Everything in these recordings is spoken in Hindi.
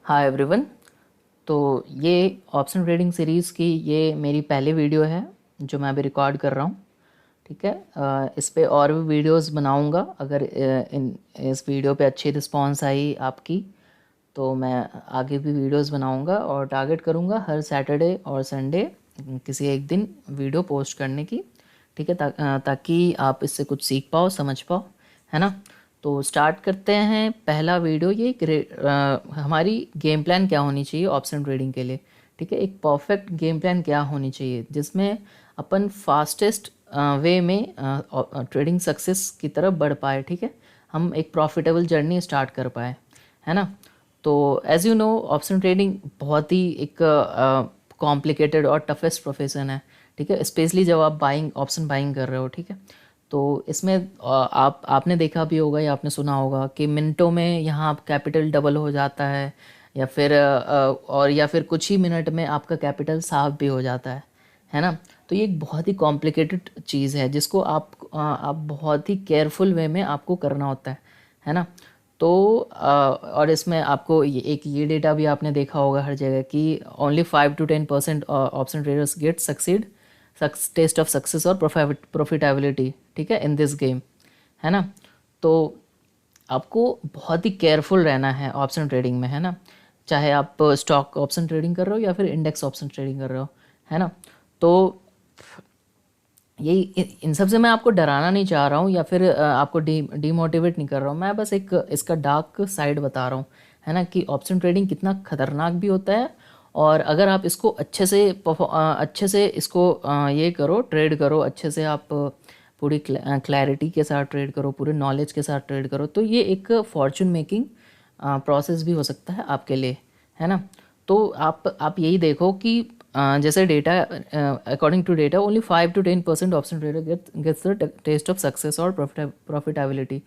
Hi everyone. तो ये ऑप्शन ट्रेडिंग सीरीज़ की ये मेरी पहली वीडियो है जो मैं अभी रिकॉर्ड कर रहा हूँ। ठीक है, इस पे और भी वीडियोस बनाऊँगा। अगर इस वीडियो पे अच्छी रिस्पांस आई आपकी तो मैं आगे भी वीडियोस बनाऊँगा और टारगेट करूँगा हर सैटरडे और संडे किसी एक दिन वीडियो पोस्ट करने की। ठीक है, ताकि आप इससे कुछ सीख पाओ, समझ पाओ, है ना। तो स्टार्ट करते हैं। पहला वीडियो ये हमारी गेम प्लान क्या होनी चाहिए ऑप्शन ट्रेडिंग के लिए। ठीक है, एक परफेक्ट गेम प्लान क्या होनी चाहिए जिसमें अपन फास्टेस्ट वे में ट्रेडिंग सक्सेस की तरफ बढ़ पाए। ठीक है, हम एक प्रॉफिटेबल जर्नी स्टार्ट कर पाए, है ना। तो as you know option trading बहुत ही एक कॉम्प्लिकेटेड और टफेस्ट प्रोफेशन है। ठीक है, स्पेशली जब आप ऑप्शन बाइंग कर रहे हो। ठीक है, तो इसमें आपने देखा भी होगा या आपने सुना होगा कि मिनटों में यहाँ कैपिटल डबल हो जाता है या फिर कुछ ही मिनट में आपका कैपिटल साफ भी हो जाता है ना। तो ये एक बहुत ही कॉम्प्लिकेटेड चीज़ है जिसको आप बहुत ही केयरफुल वे में आपको करना होता है ना। तो और इसमें आपको ये डेटा भी आपने देखा होगा हर जगह कि only 5 to 10% option traders get succeed test of success और प्रॉफिटेबिलिटी। ठीक है, इन दिस गेम, है ना। तो आपको बहुत ही केयरफुल रहना है ऑप्शन ट्रेडिंग में, है ना। चाहे आप स्टॉक ऑप्शन ट्रेडिंग कर रहे हो या फिर इंडेक्स ऑप्शन ट्रेडिंग कर रहे हो, है ना। तो यही इन सब से मैं आपको डराना नहीं चाह रहा हूँ या फिर आपको डीमोटिवेट नहीं कर रहा हूँ। मैं बस एक इसका डार्क साइड बता रहा हूँ, है ना, कि ऑप्शन ट्रेडिंग कितना खतरनाक भी होता है। और अगर आप इसको अच्छे से इसको ये करो, ट्रेड करो अच्छे से, आप पूरी क्लैरिटी के साथ ट्रेड करो, पूरे नॉलेज के साथ ट्रेड करो, तो ये एक फॉर्चून मेकिंग प्रोसेस भी हो सकता है आपके लिए, है ना। तो आप यही देखो कि जैसे data, according to data only 5 to 10% option trader gets the test of success और प्रॉफिटेबिलिटी।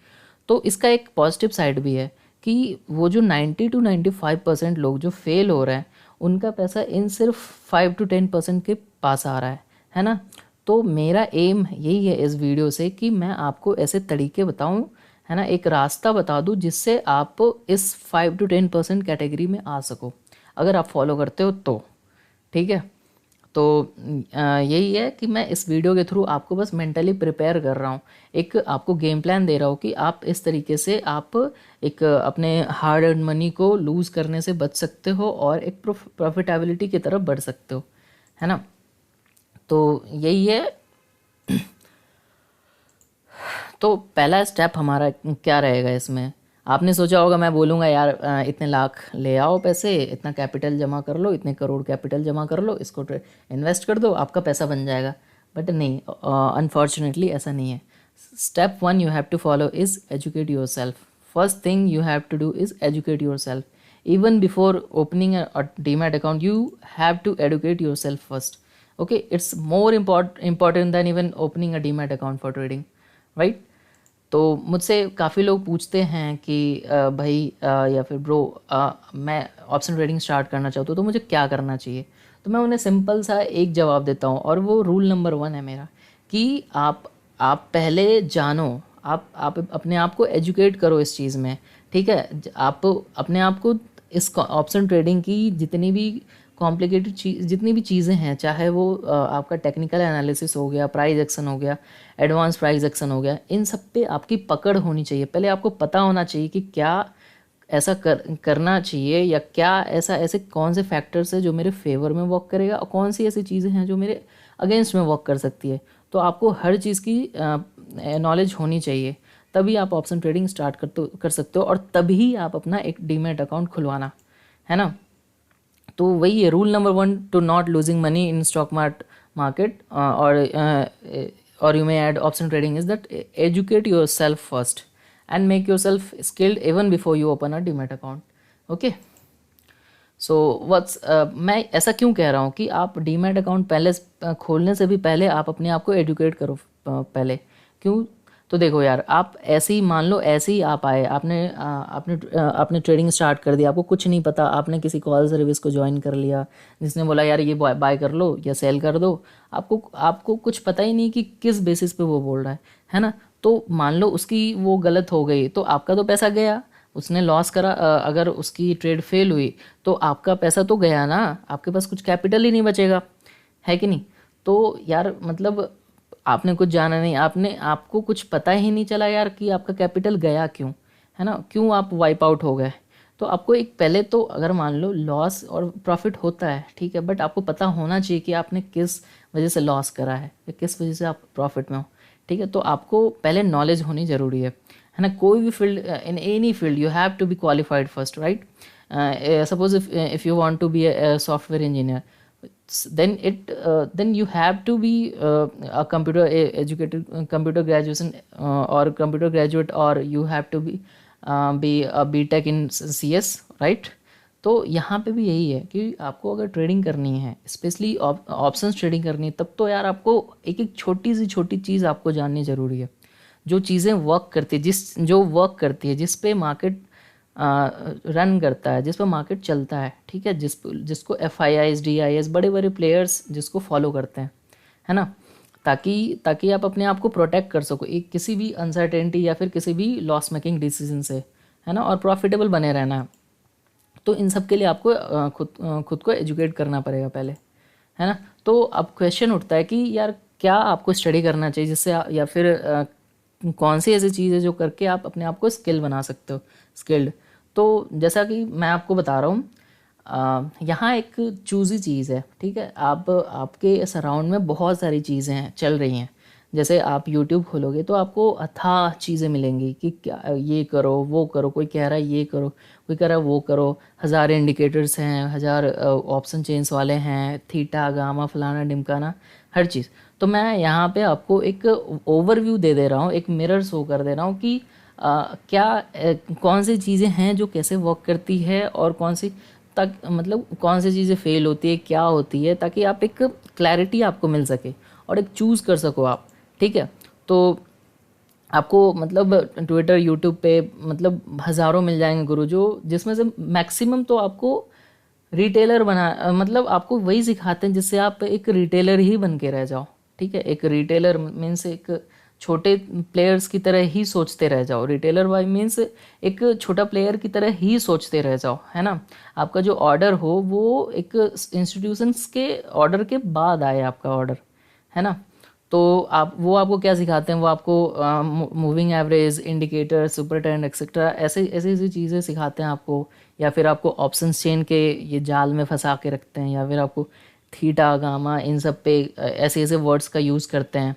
तो इसका एक पॉजिटिव साइड भी है कि वो जो 90 to 95% लोग जो फेल हो रहे हैं उनका पैसा इन सिर्फ 5 to 10% के पास आ रहा है ना। तो मेरा एम यही है इस वीडियो से कि मैं आपको ऐसे तरीके बताऊं, है ना, एक रास्ता बता दूं जिससे आप इस 5 to 10% कैटेगरी में आ सको, अगर आप फॉलो करते हो तो। ठीक है, तो यही है कि मैं इस वीडियो के थ्रू आपको बस मेंटली प्रिपेयर कर रहा हूँ, एक आपको गेम प्लान दे रहा हूँ कि आप इस तरीके से आप एक अपने हार्ड अर्न मनी को लूज़ करने से बच सकते हो और एक प्रॉफिटेबिलिटी की तरफ बढ़ सकते हो, है ना। तो यही है। तो पहला स्टेप हमारा क्या रहेगा इसमें। आपने सोचा होगा मैं बोलूँगा यार इतने लाख ले आओ पैसे, इतना कैपिटल जमा कर लो, इतने करोड़ कैपिटल जमा कर लो, इसको इन्वेस्ट कर दो, आपका पैसा बन जाएगा। बट नहीं, अनफॉर्चुनेटली ऐसा नहीं है। Step 1 you have to follow is educate yourself. First thing you have to do is educate yourself. even before opening a demat account you have to educate yourself first. Okay, it's more important than even opening a demat account for trading, right? तो मुझसे काफ़ी लोग पूछते हैं कि भाई या फिर ब्रो मैं ऑप्शन ट्रेडिंग स्टार्ट करना चाहता हूँ तो मुझे क्या करना चाहिए। तो मैं उन्हें सिंपल सा एक जवाब देता हूँ और वो रूल नंबर 1 है मेरा कि आप पहले जानो, आप अपने आप को एजुकेट करो इस चीज़ में। ठीक है, आप अपने आप को इस ऑप्शन ट्रेडिंग की जितनी भी कॉम्प्लिकेटेड चीज़, जितनी भी चीज़ें हैं, चाहे वो आपका टेक्निकल एनालिसिस हो गया, प्राइस एक्शन हो गया, एडवांस प्राइस एक्शन हो गया, इन सब पे आपकी पकड़ होनी चाहिए। पहले आपको पता होना चाहिए कि क्या ऐसा करना चाहिए या क्या ऐसे कौन से फैक्टर्स है जो मेरे फेवर में वर्क करेगा और कौन सी ऐसी चीज़ें हैं जो मेरे अगेंस्ट में वर्क कर सकती है। तो आपको हर चीज़ की नॉलेज होनी चाहिए, तभी आप ऑप्शन ट्रेडिंग स्टार्ट कर सकते हो और तभी आप अपना एक डीमैट अकाउंट खुलवाना, है ना। तो वही है rule number 1 to not losing money in stock market और you may add option trading is that educate yourself first and make yourself skilled even before you open a demat account. Okay, so मैं ऐसा क्यों कह रहा हूँ कि आप डीमैट अकाउंट पहले खोलने से भी पहले आप अपने आप को एजुकेट करो पहले। क्यों? तो देखो यार, आप ऐसे ही मान लो, ऐसे ही आप आए, आपने ट्रेडिंग स्टार्ट कर दिया, आपको कुछ नहीं पता, आपने किसी कॉल सर्विस को ज्वाइन कर लिया जिसने बोला यार ये बाय कर लो या सेल कर दो। आपको कुछ पता ही नहीं कि किस बेसिस पे वो बोल रहा है ना। तो मान लो उसकी वो गलत हो गई तो आपका तो पैसा गया, उसने लॉस करा, अगर उसकी ट्रेड फेल हुई तो आपका पैसा तो गया ना, आपके पास कुछ कैपिटल ही नहीं बचेगा, है कि नहीं। तो यार मतलब आपने कुछ जाना नहीं, आपको कुछ पता ही नहीं चला यार कि आपका कैपिटल गया क्यों, है ना, क्यों आप वाइप आउट हो गए। तो आपको एक पहले तो अगर मान लो लॉस और प्रॉफिट होता है ठीक है, बट आपको पता होना चाहिए कि आपने किस वजह से लॉस करा है या किस वजह से आप प्रॉफिट में हो, ठीक है। तो आपको पहले नॉलेज होनी ज़रूरी है ना। कोई भी field, in any field you have to be qualified first, right. Suppose if you want to be a software engineer, then you have to be a computer educated, computer graduation or computer graduate, or you have to be a BTech in CS, right। तो यहाँ पे भी यही है कि आपको अगर ट्रेडिंग करनी है, स्पेशली ऑप्शंस ट्रेडिंग करनी है, तब तो यार आपको एक एक छोटी सी छोटी चीज़ आपको जाननी ज़रूरी है। जो चीज़ें वर्क करती है, जो वर्क करती है, जिस पे मार्केट रन करता है, जिस पर मार्केट चलता है, ठीक है, जिसको FIIs DIs बड़े बड़े प्लेयर्स जिसको फॉलो करते हैं, है ना, ताकि आप अपने आप को प्रोटेक्ट कर सको एक किसी भी अनसर्टेनिटी या फिर किसी भी लॉस मेकिंग डिसीजन से, है ना, और प्रॉफिटेबल बने रहना है। तो इन सब के लिए आपको खुद को एजुकेट करना पड़ेगा पहले, है ना। तो अब क्वेश्चन उठता है कि यार क्या आपको स्टडी करना चाहिए जिससे या फिर कौन सी ऐसी चीज़ है जो करके आप अपने आप को स्किल बना सकते हो, स्किल्ड। तो जैसा कि मैं आपको बता रहा हूँ, यहाँ एक चूज़ी चीज़ है, ठीक है। आपके सराउंड में बहुत सारी चीज़ें हैं चल रही हैं। जैसे आप YouTube खोलोगे तो आपको अथाह चीज़ें मिलेंगी कि क्या ये करो वो करो, कोई कह रहा है ये करो, कोई कह रहा है वो करो, हज़ार इंडिकेटर्स हैं, हज़ार ऑप्शन चेन्स वाले हैं, थीटा गामा फलाना ढिमकाना, हर चीज़। तो मैं यहाँ पे आपको एक ओवरव्यू दे रहा हूँ, एक मिरर शो कर दे रहा हूँ कि कौन सी चीज़ें हैं जो कैसे वर्क करती है और कौन सी तक मतलब कौन सी चीज़ें फेल होती है, क्या होती है, ताकि आप एक क्लैरिटी आपको मिल सके और एक चूज़ कर सको आप, ठीक है। तो आपको मतलब ट्विटर यूट्यूब पे मतलब हज़ारों मिल जाएंगे गुरु, जो जिसमें से मैक्सिमम तो आपको रिटेलर मतलब आपको वही सिखाते हैं जिससे आप एक रिटेलर ही बन के रह जाओ, ठीक है। एक रिटेलर मीन्स एक छोटे प्लेयर्स की तरह ही सोचते रह जाओ, रिटेलर बाय मीन्स एक छोटा प्लेयर की तरह ही सोचते रह जाओ, है ना। आपका जो ऑर्डर हो वो एक इंस्टीट्यूशंस के ऑर्डर के बाद आए आपका ऑर्डर, है ना। तो वो आपको क्या सिखाते हैं, वो आपको moving average, indicator, super trend etcetera ऐसे ऐसी चीज़ें सिखाते हैं आपको, या फिर आपको ऑप्शन चेन के ये जाल में फंसा के रखते हैं, या फिर आपको थीटा गामा इन सब पे ऐसे ऐसे वर्ड्स का यूज़ करते हैं,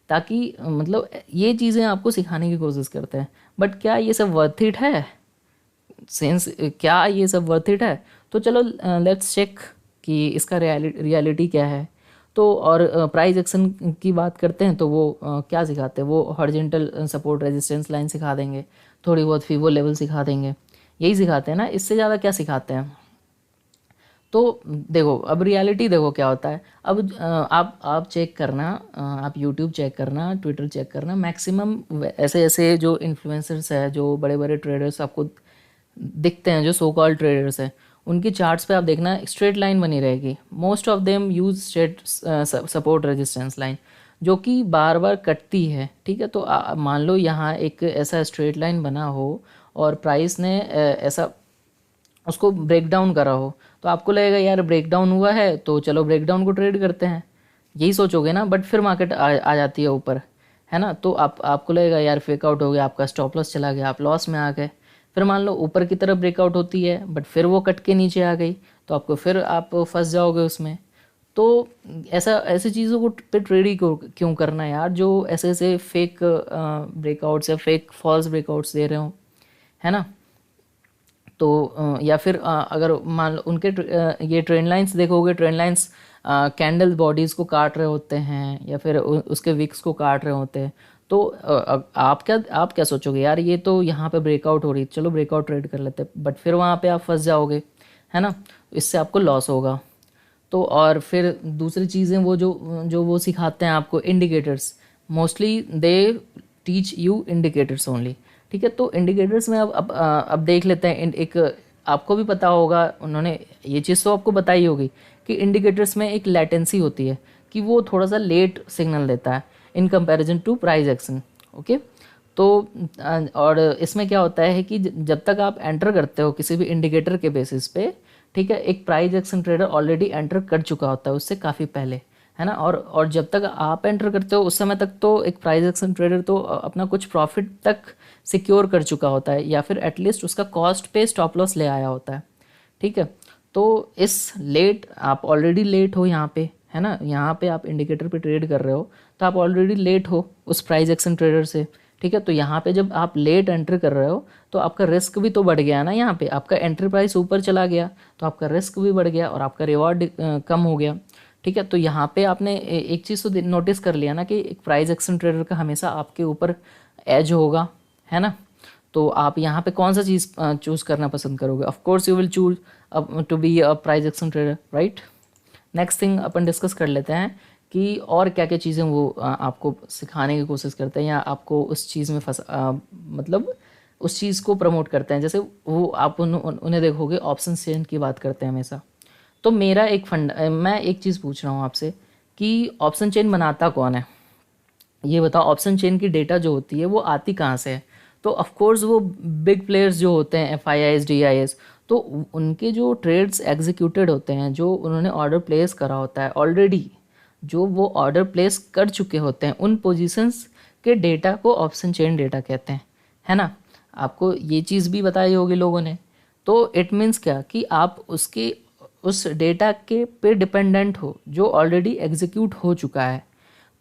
ताकि मतलब ये चीज़ें आपको सिखाने की कोशिश करते हैं। बट क्या ये सब वर्थ इट है, सेंस क्या ये सब वर्थ इट है। तो चलो लेट्स चेक कि इसका रियलिटी क्या है। तो और प्राइस एक्शन की बात करते हैं तो वो क्या सिखाते हैं, वो हॉरिजॉन्टल सपोर्ट रेजिस्टेंस लाइन सिखा देंगे, थोड़ी बहुत फीवो लेवल सिखा देंगे, यही सिखाते हैं ना, इससे ज़्यादा क्या सिखाते हैं। तो देखो अब रियलिटी देखो क्या होता है। अब आप चेक करना, आप यूट्यूब चेक करना, ट्विटर चेक करना, मैक्सिमम ऐसे ऐसे जो इन्फ्लुएंसर्स है, जो बड़े बड़े ट्रेडर्स आपको दिखते हैं, जो सो कॉल्ड ट्रेडर्स हैं, उनकी चार्ट्स पे आप देखना स्ट्रेट लाइन बनी रहेगी। Most of them use straight support resistance line, जो कि बार बार कटती है, ठीक है। तो मान लो यहाँ एक ऐसा स्ट्रेट लाइन बना हो और प्राइस ने ऐसा उसको ब्रेक डाउन करा हो, तो आपको लगेगा यार ब्रेक डाउन हुआ है तो चलो ब्रेक डाउन को ट्रेड करते हैं, यही सोचोगे ना। बट फिर मार्केट आ जाती है ऊपर, है ना। तो आपको लगेगा यार फेक आउट हो गया, आपका स्टॉप लॉस चला गया, आप लॉस में आ गए। फिर मान लो ऊपर की तरफ ब्रेकआउट होती है बट फिर वो कट के नीचे आ गई, तो आपको फिर आप फंस जाओगे उसमें। तो ऐसी चीज़ों को पे ट्रेड ही क्यों करना यार, जो ऐसे ऐसे फेक ब्रेकआउट्स या फेक फॉल्स ब्रेकआउट्स दे रहे हो, है ना। तो या फिर अगर मान लो उनके ये ट्रेंड लाइंस देखोगे, ट्रेंड लाइंस कैंडल बॉडीज़ को काट रहे होते हैं या फिर उसके विक्स को काट रहे होते हैं। तो आप क्या सोचोगे यार, ये तो यहाँ पे ब्रेकआउट हो रही, चलो ब्रेकआउट ट्रेड कर लेते, बट फिर वहाँ पे आप फंस जाओगे, है ना, इससे आपको लॉस होगा। तो और फिर दूसरी चीज़ें वो जो वो सिखाते हैं आपको indicators, mostly they teach you indicators only, ठीक है। तो इंडिकेटर्स में अब देख लेते हैं। एक आपको भी पता होगा, उन्होंने ये चीज़ तो आपको बताई होगी कि इंडिकेटर्स में एक लेटेंसी होती है, कि वो थोड़ा सा लेट सिग्नल देता है in comparison to price action, okay. तो और इसमें क्या होता है कि जब तक आप एंटर करते हो किसी भी इंडिकेटर के बेसिस पे, ठीक है, एक price action trader already enter कर चुका होता है उससे काफ़ी पहले, है ना। और जब तक आप एंटर करते हो उस समय तक तो एक प्राइस एक्शन ट्रेडर तो अपना कुछ प्रॉफिट तक सिक्योर कर चुका होता है, या फिर एटलीस्ट उसका कॉस्ट पे स्टॉप लॉस ले आया होता है, ठीक है। तो इस लेट आप ऑलरेडी लेट हो यहाँ पे, है ना, यहाँ पे आप इंडिकेटर पे ट्रेड कर रहे हो तो आप ऑलरेडी लेट हो उस प्राइस एक्शन ट्रेडर से, ठीक है। तो यहाँ पे जब आप लेट एंटर कर रहे हो तो आपका रिस्क भी तो बढ़ गया ना, यहाँ पे आपका एंट्री प्राइस ऊपर चला गया तो आपका रिस्क भी बढ़ गया और आपका रिवॉर्ड कम हो गया, ठीक है। तो यहाँ पे आपने एक चीज़ तो नोटिस कर लिया ना कि एक प्राइस एक्शन ट्रेडर का हमेशा आपके ऊपर एज होगा, है ना। तो आप यहाँ पे कौन सा चीज़ चूज़ करना पसंद करोगे? Of course you will choose to be a price action trader, right. Next thing अपन डिस्कस कर लेते हैं कि और क्या क्या चीज़ें वो आपको सिखाने की कोशिश करते हैं या आपको उस चीज़ में मतलब उस चीज़ को प्रमोट करते हैं। जैसे वो आप उन्हें देखोगे ऑप्शन चेन की बात करते हैं हमेशा। तो मेरा एक मैं एक चीज़ पूछ रहा हूँ आपसे कि ऑप्शन चेन बनाता कौन है? ये बताओ, ऑप्शन चेन की डेटा जो होती है वो आती कहाँ से है? तो ऑफ कोर्स वो बिग प्लेयर्स जो होते हैं FIIs DIs, तो उनके जो ट्रेड्स एग्जीक्यूटेड होते हैं, जो उन्होंने ऑर्डर प्लेस करा होता है ऑलरेडी, जो वो ऑर्डर प्लेस कर चुके होते हैं, उन पोजीशंस के डेटा को ऑप्शन चेन डेटा कहते हैं, है ना। आपको ये चीज़ भी बताई होगी लोगों ने। तो इट मीन्स क्या कि आप उसके उस डेटा के पे डिपेंडेंट हो जो ऑलरेडी एग्जीक्यूट हो चुका है।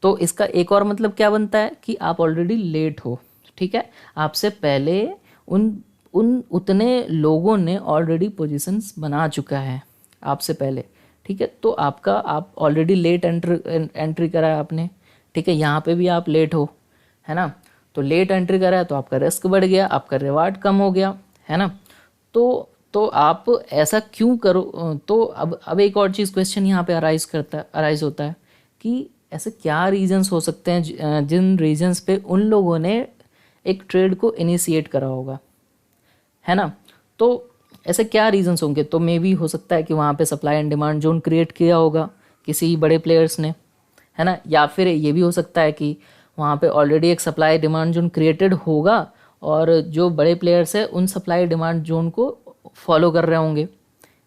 तो इसका एक और मतलब क्या बनता है कि आप ऑलरेडी लेट हो, ठीक है। आपसे पहले उन उन उतने लोगों ने ऑलरेडी पोजीशंस बना चुका है आपसे पहले, ठीक है। तो आपका आप ऑलरेडी लेट एंट्री करा है आपने, ठीक है। यहाँ पे भी आप लेट हो, है ना। तो लेट एंट्री करा है तो आपका रिस्क बढ़ गया, आपका रिवार्ड कम हो गया, है ना। तो आप ऐसा क्यों करो? तो अब एक और चीज़ क्वेश्चन यहाँ पे अराइज होता है कि ऐसे क्या रीजंस हो सकते हैं जिन रीजंस पे उन लोगों ने एक ट्रेड को इनिशिएट करा होगा, है ना। तो ऐसे क्या रीजंस होंगे? तो मे बी हो सकता है कि वहाँ पे supply and demand zone create किया होगा किसी बड़े प्लेयर्स ने, है ना। या फिर ये भी हो सकता है कि वहाँ पे ऑलरेडी एक सप्लाई डिमांड जोन क्रिएटेड होगा और जो बड़े प्लेयर्स हैं उन सप्लाई डिमांड जोन को फॉलो कर रहे होंगे,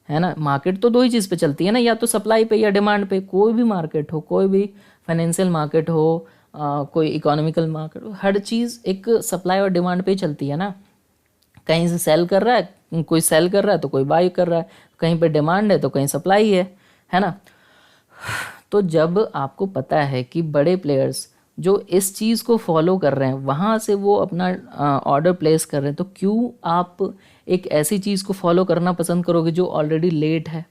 है ना। मार्केट तो दो ही चीज़ पे चलती है ना, या तो सप्लाई पे या डिमांड पे। कोई भी मार्केट हो, कोई भी फाइनेंशियल मार्केट हो, कोई इकोनॉमिकल मार्केट हो, हर चीज़ एक सप्लाई और डिमांड पे ही चलती है ना। कहीं से सेल कर रहा है, कोई सेल कर रहा है तो कोई बाई कर रहा है, कहीं पे डिमांड है तो कहीं सप्लाई है ना। तो जब आपको पता है कि बड़े प्लेयर्स जो इस चीज़ को फॉलो कर रहे हैं वहाँ से वो अपना ऑर्डर प्लेस कर रहे हैं, तो क्यों आप एक ऐसी चीज़ को फॉलो करना पसंद करोगे जो ऑलरेडी लेट है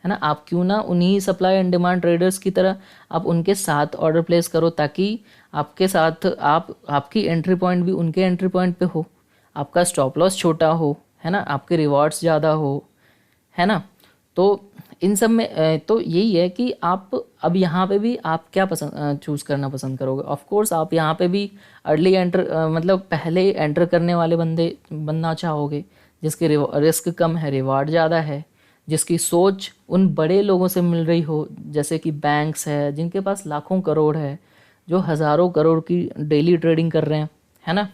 ना। आप क्यों ना उन्हीं सप्लाई एंड डिमांड ट्रेडर्स की तरह आप उनके साथ ऑर्डर प्लेस करो, ताकि आपके साथ आपकी एंट्री पॉइंट भी उनके एंट्री पॉइंट पे हो, आपका स्टॉप लॉस छोटा हो, है ना, आपके रिवॉर्ड्स ज़्यादा हो, है ना। तो इन सब में तो यही है कि आप अब यहाँ पे भी आप क्या पसंद चूज़ करना पसंद करोगे। ऑफ कोर्स आप यहाँ पे भी अर्ली एंटर मतलब पहले एंटर करने वाले बंदे बनना चाहोगे, जिसके रिस्क कम है, रिवार्ड ज़्यादा है, जिसकी सोच उन बड़े लोगों से मिल रही हो, जैसे कि बैंक्स है जिनके पास लाखों करोड़ है, जो हज़ारों करोड़ की डेली ट्रेडिंग कर रहे हैं, है ना।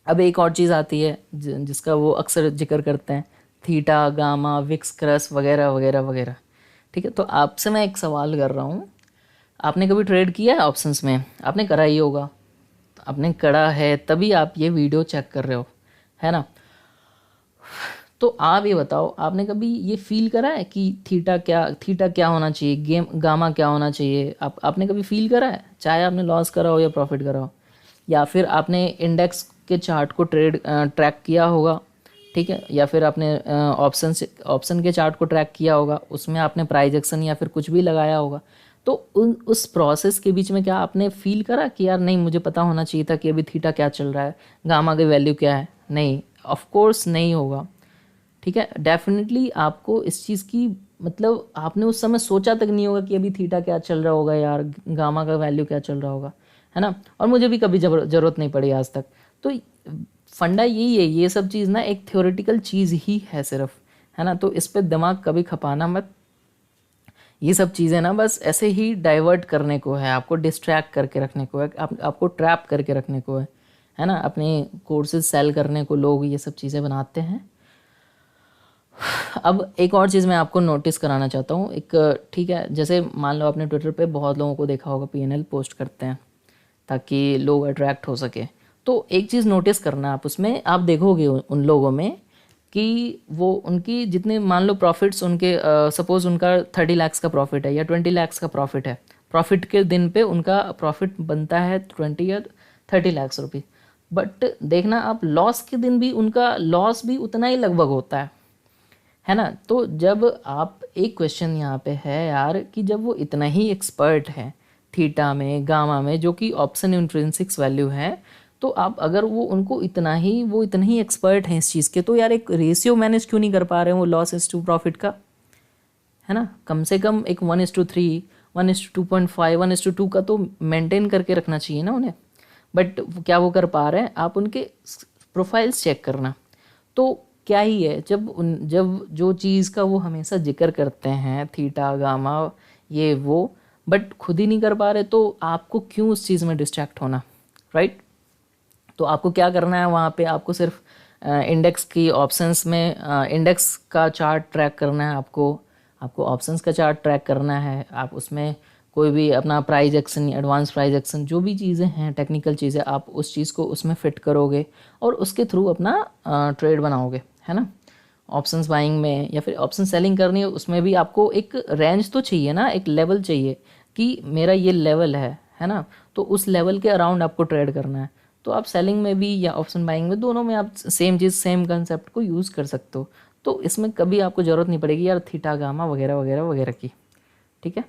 अब एक और चीज़ आती है जिसका वो अक्सर जिक्र करते हैं, थीटा, गामा, विक्स, क्रस वगैरह वगैरह वगैरह, ठीक है। तो आपसे मैं एक सवाल कर रहा हूँ, आपने कभी ट्रेड किया है ऑप्शंस में? आपने करा ही होगा, आपने करा है तभी आप ये वीडियो चेक कर रहे हो, है ना। तो आप ये बताओ, आपने कभी ये फील करा है कि थीटा क्या होना चाहिए, गामा क्या होना चाहिए? आपने कभी फील करा है, चाहे आपने लॉस करा हो या प्रॉफिट करा हो, या फिर आपने इंडेक्स के चार्ट को ट्रैक किया होगा, ठीक है, या फिर आपने ऑप्शन के चार्ट को ट्रैक किया होगा, उसमें आपने प्राइस एक्शन या फिर कुछ भी लगाया होगा। तो उस प्रोसेस के बीच में क्या आपने फील करा कि यार नहीं, मुझे पता होना चाहिए था कि अभी थीटा क्या चल रहा है, गामा की वैल्यू क्या है? नहीं, ऑफ कोर्स नहीं होगा, ठीक है। डेफिनेटली आपको इस चीज़ की मतलब आपने उस समय सोचा तक नहीं होगा कि अभी थीटा क्या चल रहा होगा यार, गामा का वैल्यू क्या चल रहा होगा, है ना। और मुझे भी कभी ज़रूरत नहीं पड़ी आज तक। तो फंडा यही है, ये सब चीज़ ना एक थ्योरेटिकल चीज़ ही है सिर्फ, है ना। तो इस पर दिमाग कभी खपाना मत। ये सब चीज़ें ना बस ऐसे ही डाइवर्ट करने को है, आपको डिस्ट्रैक्ट करके रखने को है, आपको ट्रैप करके रखने को है ना। अपने कोर्सेज सेल करने को लोग ये सब चीज़ें बनाते हैं। अब एक और चीज़ मैं आपको नोटिस कराना चाहता हूँ, एक ठीक है, जैसे मान लो आपने ट्विटर पे बहुत लोगों को देखा होगा पीएनएल पोस्ट करते हैं ताकि लोग अट्रैक्ट हो सके। तो एक चीज़ नोटिस करना आप, उसमें आप देखोगे उन लोगों में कि वो उनकी जितने मान लो प्रॉफिट्स उनके सपोज़ उनका 30 लाख का प्रॉफिट है या 20 लाख का प्रॉफिट है, प्रॉफिट के दिन पे उनका प्रॉफिट बनता है 20 या 30 लाख रुपये, बट देखना आप लॉस के दिन भी उनका लॉस भी उतना ही लगभग होता है ना। तो जब आप, एक क्वेश्चन यहाँ पे है यार कि जब वो इतना ही एक्सपर्ट है थीटा में गामा में जो कि ऑप्शन इंट्रिंसिक्स वैल्यू है, तो आप अगर वो उनको इतना ही एक्सपर्ट हैं इस चीज़ के, तो यार एक रेशियो मैनेज क्यों नहीं कर पा रहे हैं वो लॉस इज टू प्रॉफिट का, है ना। कम से कम एक 1:3, 1:2.5, 1:2 का तो मेंटेन करके रखना चाहिए ना उन्हें। बट क्या वो कर पा रहे हैं, आप उनके प्रोफाइल्स चेक करना। तो क्या ही है, जब जो चीज़ का वो हमेशा जिक्र करते हैं थीटा गामा ये वो, बट खुद ही नहीं कर पा रहे, तो आपको क्यों उस चीज़ में डिस्ट्रैक्ट होना, राइट। तो आपको क्या करना है वहाँ पे, आपको सिर्फ इंडेक्स की ऑप्शंस में इंडेक्स का चार्ट ट्रैक करना है, आपको ऑप्शंस का चार्ट ट्रैक करना है। आप उसमें कोई भी अपना price action, advance price action, जो भी चीज़ें हैं टेक्निकल चीज़ें, आप उस चीज़ को उसमें फिट करोगे और उसके थ्रू अपना ट्रेड बनाओगे, है ना। ऑप्शंस बाइंग में या फिर ऑप्शन सेलिंग करनी है, उसमें भी आपको एक रेंज तो चाहिए ना, एक लेवल चाहिए कि मेरा ये लेवल है ना। तो उस लेवल के अराउंड आपको ट्रेड करना है। तो आप सेलिंग में भी या ऑप्शन बाइंग में, दोनों में आप सेम चीज़, सेम कंसेप्ट को यूज़ कर सकते हो। तो इसमें कभी आपको ज़रूरत नहीं पड़ेगी यार थीटा गामा वगैरह वगैरह वगैरह की, ठीक है।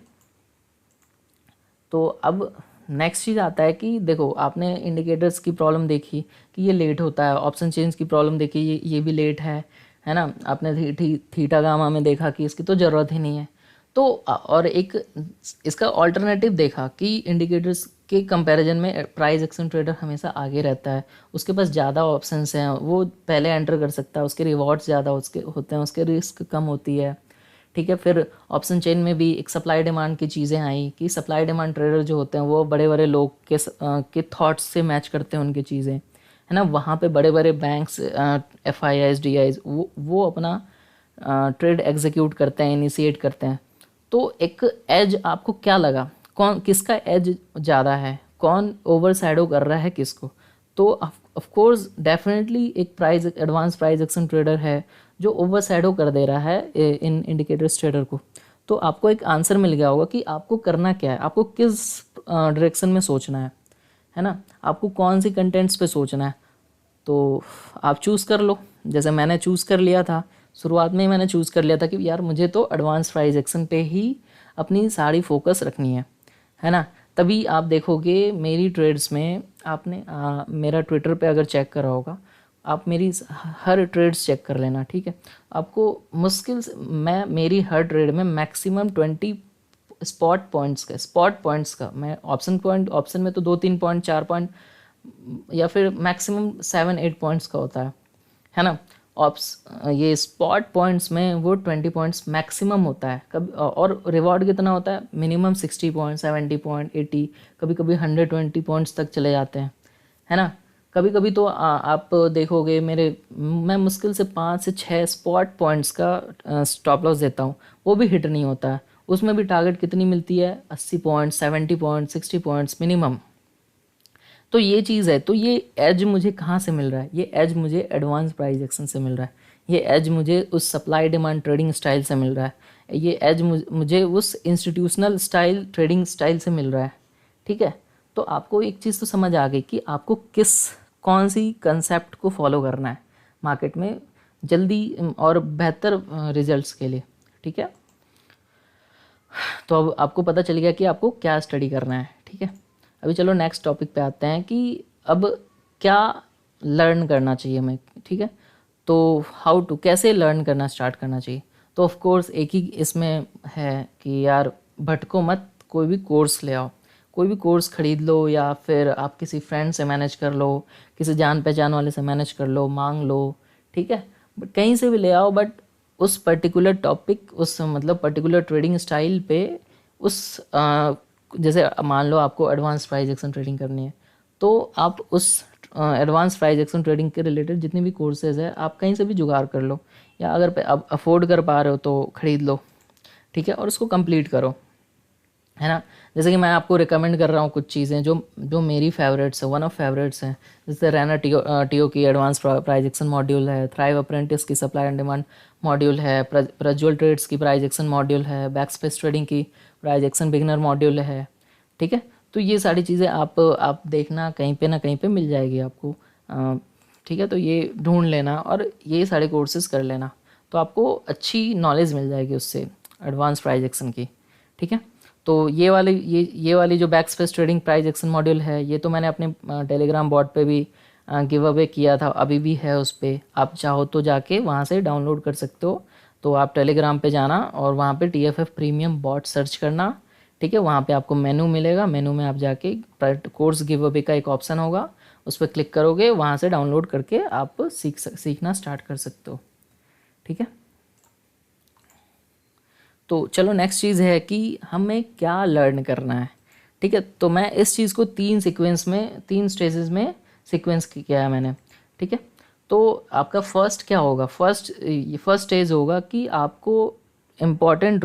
तो अब नेक्स्ट चीज़ आता है कि देखो आपने इंडिकेटर्स की प्रॉब्लम देखी कि ये लेट होता है, ऑप्शन चेंज की प्रॉब्लम देखी ये भी लेट है ना। आपने थीटा गामा में देखा कि इसकी तो ज़रूरत ही नहीं है। तो और एक इसका ऑल्टरनेटिव देखा कि इंडिकेटर्स के कंपैरिजन में प्राइस एक्शन ट्रेडर हमेशा आगे रहता है, उसके पास ज़्यादा ऑप्शंस हैं, वो पहले एंटर कर सकता है, उसके रिवॉर्ड्स ज़्यादा उसके होते हैं, उसके रिस्क कम होती है, ठीक है। फिर ऑप्शन चेन में भी एक सप्लाई डिमांड की चीज़ें आई कि सप्लाई डिमांड ट्रेडर जो होते हैं वो बड़े बड़े लोग के थॉट्स से मैच करते हैं उनकी चीज़ें, है ना। वहाँ पे बड़े बड़े बैंक्स, FIIs DIs वो अपना ट्रेड एग्जीक्यूट करते हैं, इनिशिएट करते हैं। तो एक एज आपको क्या लगा, कौन किसका एज ज़्यादा है, कौन ओवर शैडो कर रहा है किसको। तो ऑफ कोर्स डेफिनेटली एक एडवांस प्राइस एक्शन ट्रेडर है जो ओवर शैडो कर दे रहा है इन इंडिकेटर्स ट्रेडर को। तो आपको एक आंसर मिल गया होगा कि आपको करना क्या है, आपको किस डायरेक्शन में सोचना है ना, आपको कौन सी कंटेंट्स पे सोचना है। तो आप चूज़ कर लो, जैसे मैंने चूज़ कर लिया था, शुरुआत में ही मैंने चूज़ कर लिया था कि यार मुझे तो एडवांस प्राइस एक्शन पे ही अपनी सारी फोकस रखनी है ना। तभी आप देखोगे मेरी ट्रेड्स में, आपने मेरा ट्विटर पे अगर चेक करा होगा, आप मेरी हर ट्रेड्स चेक कर लेना, ठीक है। आपको मुश्किल से मेरी हर ट्रेड में मैक्सिमम 20 स्पॉट पॉइंट्स का मैं ऑप्शन में तो 2-3 पॉइंट 4 पॉइंट या फिर मैक्सिमम 7-8 पॉइंट्स का होता है ना। ये स्पॉट पॉइंट्स में वो 20 पॉइंट्स मैक्सिमम होता है कभी, और रिवॉर्ड कितना होता है मिनिमम 60 पॉइंट, 70 पॉइंट, 80, कभी कभी 120 पॉइंट्स तक चले जाते हैं, है ना। कभी कभी तो आप देखोगे मैं मुश्किल से 5 से 6 स्पॉट पॉइंट्स का स्टॉप लॉस देता हूँ, वो भी हिट नहीं होता है। उसमें भी टारगेट कितनी मिलती है, 80 पॉइंट, 70 पॉइंट, 60 पॉइंट्स मिनिमम। तो ये चीज़ है। तो ये एज मुझे कहाँ से मिल रहा है, ये एज मुझे एडवांस प्राइस एक्शन से मिल रहा है, ये एज मुझे उस सप्लाई डिमांड ट्रेडिंग स्टाइल से मिल रहा है, ये एज मुझे उस इंस्टीट्यूशनल स्टाइल ट्रेडिंग स्टाइल से मिल रहा है, ठीक है। तो आपको एक चीज़ तो समझ आ गई कि आपको कौन सी कंसेप्ट को फॉलो करना है मार्केट में जल्दी और बेहतर रिजल्ट्स के लिए, ठीक है। तो अब आपको पता चल गया कि आपको क्या स्टडी करना है, ठीक है। अभी चलो नेक्स्ट टॉपिक पे आते हैं कि अब क्या लर्न करना चाहिए हमें, ठीक है। तो कैसे लर्न करना स्टार्ट करना चाहिए। तो ऑफ कोर्स एक ही इसमें है कि यार भटको मत, कोई भी कोर्स ले आओ, कोई भी कोर्स ख़रीद लो या फिर आप किसी फ्रेंड से मैनेज कर लो, किसी जान पहचान वाले से मैनेज कर लो, मांग लो, ठीक है। बट कहीं से भी ले आओ, बट उस पर्टिकुलर टॉपिक, उस मतलब पर्टिकुलर ट्रेडिंग स्टाइल पे, उस जैसे मान लो आपको एडवांस प्राइस एक्शन ट्रेडिंग करनी है, तो आप उस एडवांस प्राइस एक्शन ट्रेडिंग के रिलेटेड जितने भी कोर्सेज है आप कहीं से भी जुगाड़ कर लो, या अगर आप अफोर्ड कर पा रहे हो तो ख़रीद लो, ठीक है, और उसको कंप्लीट करो, है ना। जैसे कि मैं आपको रिकमेंड कर रहा हूँ कुछ चीज़ें जो जो मेरी फेवरेट्स है, वन ऑफ फेवरेट्स हैं। जैसे रैना टीओ की एडवांस प्राइस एक्शन मॉड्यूल है, थ्राइव अप्रेंटिस की सप्लाई एंड डिमांड मॉड्यूल है, प्रज्वल ट्रेड्स की प्राइस एक्शन मॉड्यूल है, बैकस्पेस ट्रेडिंग की प्राइस एक्शन बिगिनर मॉड्यूल है, ठीक है। तो ये सारी चीज़ें आप देखना कहीं पे ना कहीं पे मिल जाएगी आपको, ठीक है। तो ये ढूंढ लेना और ये सारे कोर्सेज कर लेना, तो आपको अच्छी नॉलेज मिल जाएगी उससे एडवांस प्राइस एक्शन की, ठीक है। तो ये वाली जो back space trading price action module है, ये तो मैंने अपने टेलीग्राम बॉट पे भी गिव अवे किया था, अभी भी है उस पर, आप चाहो तो जाके वहाँ से डाउनलोड कर सकते हो। तो आप टेलीग्राम पे जाना और वहाँ पे TFF प्रीमियम बॉट सर्च करना, ठीक है। वहाँ पे आपको मेनू मिलेगा, मेनू में आप जाके कोर्स गिव अवे का एक ऑप्शन होगा, उस पर क्लिक करोगे, वहाँ से डाउनलोड करके आप सीखना स्टार्ट कर सकते हो, ठीक है। तो चलो नेक्स्ट चीज़ है कि हमें क्या लर्न करना है, ठीक है। तो मैं इस चीज़ को 3 स्टेजेस में सीक्वेंस किया है मैंने, ठीक है। तो आपका फर्स्ट क्या होगा, फर्स्ट स्टेज होगा कि आपको इम्पॉर्टेंट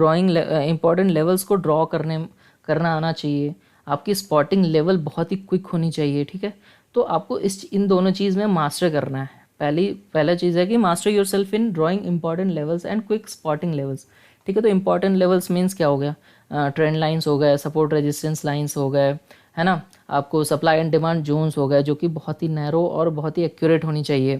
लेवल्स को ड्रॉ करना आना चाहिए, आपकी स्पॉटिंग लेवल बहुत ही क्विक होनी चाहिए, ठीक है। तो आपको इन दोनों चीज़ में मास्टर करना है। पहला चीज़ है कि master yourself in drawing important levels and quick spotting levels, ठीक है। तो इंपॉर्टेंट लेवल्स मीन्स क्या हो गया, ट्रेंड लाइंस हो गए, सपोर्ट रेजिस्टेंस लाइंस हो गए, है ना। आपको सप्लाई एंड डिमांड जोन्स हो गए जो कि बहुत ही नैरो और बहुत ही एक्यूरेट होनी चाहिए,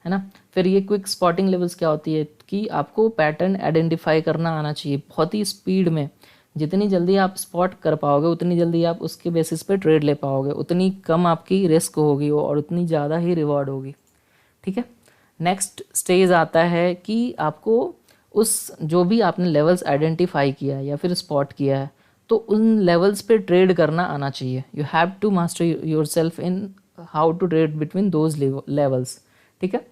है ना। फिर ये क्विक स्पॉटिंग लेवल्स क्या होती है कि आपको पैटर्न आइडेंटिफाई करना आना चाहिए बहुत ही स्पीड में, जितनी जल्दी आप स्पॉट कर पाओगे उतनी जल्दी आप उसके बेसिस पे ट्रेड ले पाओगे, उतनी कम आपकी रिस्क होगी और उतनी ज़्यादा ही रिवॉर्ड होगी, ठीक है। नेक्स्ट स्टेज आता है कि आपको उस जो भी आपने लेवल्स आइडेंटिफाई किया है या फिर स्पॉट किया है, तो उन लेवल्स पे ट्रेड करना आना चाहिए। You have to master yourself in how to trade between those levels, ठीक है।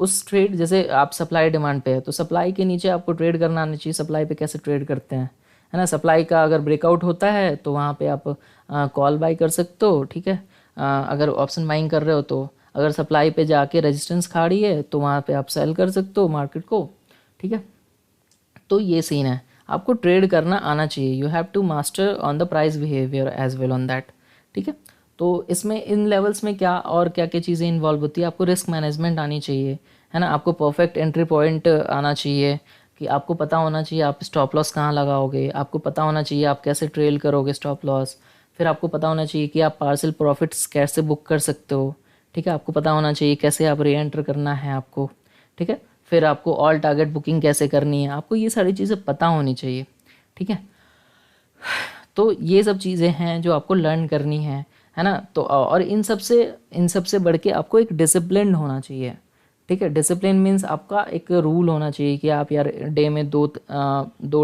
उस ट्रेड, जैसे आप सप्लाई डिमांड पे है तो सप्लाई के नीचे आपको ट्रेड करना आना चाहिए, सप्लाई पे कैसे ट्रेड करते हैं, है ना। सप्लाई का अगर ब्रेकआउट होता है तो वहाँ पे आप कॉल बाई कर सकते हो, ठीक है। अगर ऑप्शन बाइंग कर रहे हो तो अगर सप्लाई पे जाके रेजिस्टेंस खाड़ी है तो वहाँ पे आप सेल कर सकते हो मार्केट को, ठीक है। तो ये सीन है, आपको ट्रेड करना आना चाहिए, you have to master on the price behaviour as well on that, ठीक है। तो इसमें इन लेवल्स में क्या और क्या क्या चीज़ें इन्वॉल्व होती है, आपको रिस्क मैनेजमेंट आनी चाहिए, है ना। आपको परफेक्ट एंट्री पॉइंट आना चाहिए, कि आपको पता होना चाहिए आप स्टॉप लॉस कहाँ लगाओगे, आपको पता होना चाहिए आप कैसे ट्रेल करोगे स्टॉप लॉस, फिर आपको पता होना चाहिए कि आप पार्सल प्रॉफिट्स कैसे बुक कर सकते हो, ठीक है। आपको पता होना चाहिए कैसे आप री एंटर करना है आपको, ठीक है। फिर आपको ऑल टारगेट बुकिंग कैसे करनी है, आपको ये सारी चीज़ें पता होनी चाहिए, ठीक है। तो ये सब चीज़ें हैं जो आपको लर्न करनी है ना। तो और इन सब से बढ़ के आपको एक डिसिप्लिन होना चाहिए, ठीक है। डिसिप्लिन मीन्स आपका एक रूल होना चाहिए कि आप यार डे में दो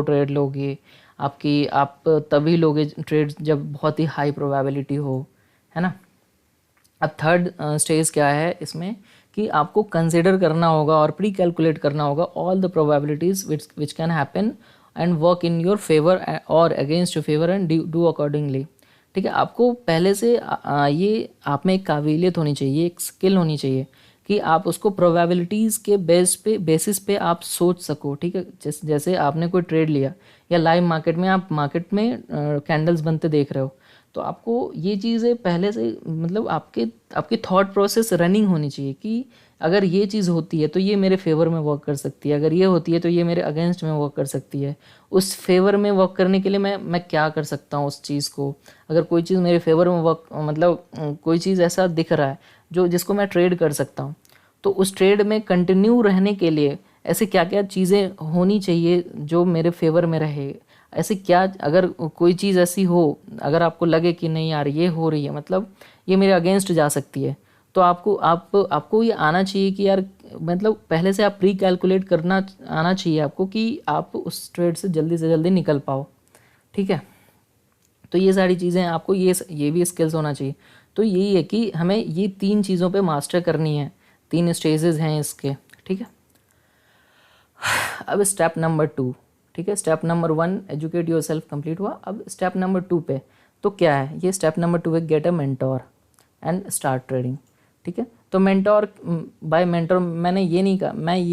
ट्रेड लोगे, आप तभी लोगे ट्रेड जब बहुत ही हाई प्रोबेबिलिटी हो, है ना। अब थर्ड स्टेज क्या है इसमें कि आपको कंसिडर करना होगा और प्री कैलकुलेट करना होगा all the probabilities which can happen and work in your favour और against your favour and do accordingly, ठीक है। आपको पहले से ये आप में एक काबिलियत होनी चाहिए, एक स्किल होनी चाहिए कि आप उसको प्रोबेबिलिटीज़ के बेसिस पे आप सोच सको, ठीक है। जैसे आपने कोई ट्रेड लिया या लाइव मार्केट में आप मार्केट में कैंडल्स बनते देख रहे हो, तो आपको ये चीज़ें पहले से मतलब आपकी थॉट प्रोसेस रनिंग होनी चाहिए कि अगर ये चीज़ होती है तो ये मेरे फेवर में वर्क कर सकती है, अगर ये होती है तो ये मेरे अगेंस्ट में वर्क कर सकती है। उस फेवर में वर्क करने के लिए मैं क्या कर सकता हूँ उस चीज़ को, अगर कोई चीज़ मेरे फेवर में वर्क मतलब कोई चीज़ ऐसा दिख रहा है जिसको मैं ट्रेड कर सकता हूँ, तो उस ट्रेड में कंटिन्यू रहने के लिए ऐसे क्या क्या चीज़ें होनी चाहिए जो मेरे फेवर में रहे। ऐसे क्या, अगर कोई चीज़ ऐसी हो, अगर आपको लगे कि नहीं यार ये हो रही है मतलब ये मेरे अगेंस्ट जा सकती है, तो आपको ये आना चाहिए कि यार मतलब पहले से आप प्री कैलकुलेट करना आना चाहिए आपको कि आप उस ट्रेड से जल्दी निकल पाओ, ठीक है। तो ये सारी चीज़ें आपको ये भी स्किल्स होना चाहिए। तो यही है कि हमें ये 3 चीज़ों पे मास्टर करनी है, 3 स्टेजेस हैं इसके, ठीक है। अब स्टेप नंबर 2, ठीक है, step number 1 educate your self complete हुआ। अब स्टेप नंबर 2 पे तो क्या है, ये स्टेप नंबर 2 है get a mentor and start trading. ठीक है, तो मेंटोर, बाय मेंटोर मैं ये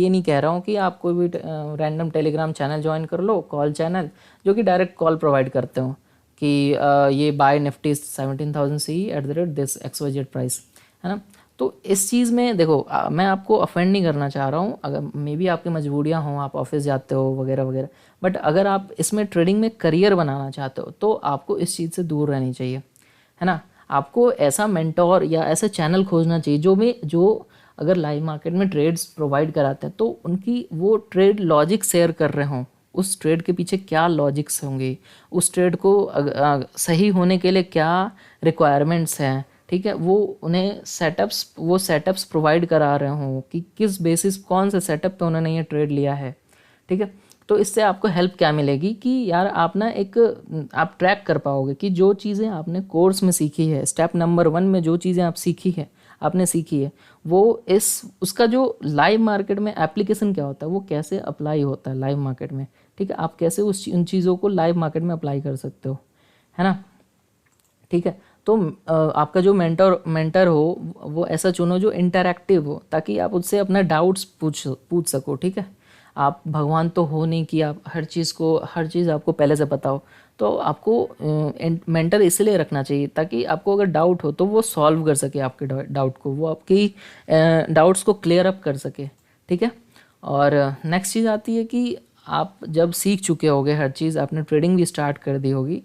नहीं कह रहा हूँ कि आप कोई भी रैंडम टेलीग्राम चैनल ज्वाइन कर लो, कॉल चैनल जो कि डायरेक्ट कॉल प्रोवाइड करते हो कि ये buy Nifty 17,000 C at the rate this XYZ price, है ना। तो इस चीज़ में देखो मैं आपको ऑफेंड नहीं करना चाह रहा हूँ, अगर मे बी आपकी मजबूरियाँ हों, आप ऑफिस जाते हो वगैरह वगैरह, बट अगर आप इसमें ट्रेडिंग में करियर बनाना चाहते हो तो आपको इस चीज़ से दूर रहनी चाहिए, है ना। आपको ऐसा मेंटोर या ऐसा चैनल खोजना चाहिए जो अगर लाइव मार्केट में ट्रेड्स प्रोवाइड कराते हैं तो उनकी वो ट्रेड लॉजिक शेयर कर रहे हों, उस ट्रेड के पीछे क्या लॉजिक्स होंगे, उस ट्रेड को सही होने के लिए क्या रिक्वायरमेंट्स हैं, ठीक है, वो उन्हें सेटअप्स प्रोवाइड करा रहे हों कि किस बेसिस कौन से सेटअप पे उन्होंने ये ट्रेड लिया है। ठीक है, तो इससे आपको हेल्प क्या मिलेगी कि यार आप ना आप ट्रैक कर पाओगे कि जो चीज़ें आपने कोर्स में सीखी है, स्टेप नंबर 1 में जो चीज़ें आपने सीखी है वो उसका जो लाइव मार्केट में एप्लीकेशन क्या होता है, वो कैसे अप्लाई होता है लाइव मार्केट में। ठीक है, आप कैसे उन चीज़ों को लाइव मार्केट में अप्लाई कर सकते हो, है ना। ठीक है, तो आपका जो मेंटर हो वो ऐसा चुनो जो इंटरैक्टिव हो, ताकि आप उससे अपना डाउट्स पूछ सको। ठीक है, आप भगवान तो हो नहीं कि आप हर चीज़ आपको पहले से पता हो। तो आपको मेंटर इसलिए रखना चाहिए ताकि आपको अगर डाउट हो तो वो सॉल्व कर सके आपके डाउट को, वो आपकी डाउट्स को क्लियर अप कर सके। ठीक है, और नेक्स्ट चीज़ आती है कि आप जब सीख चुके होगे हर चीज़, आपने ट्रेडिंग भी स्टार्ट कर दी होगी,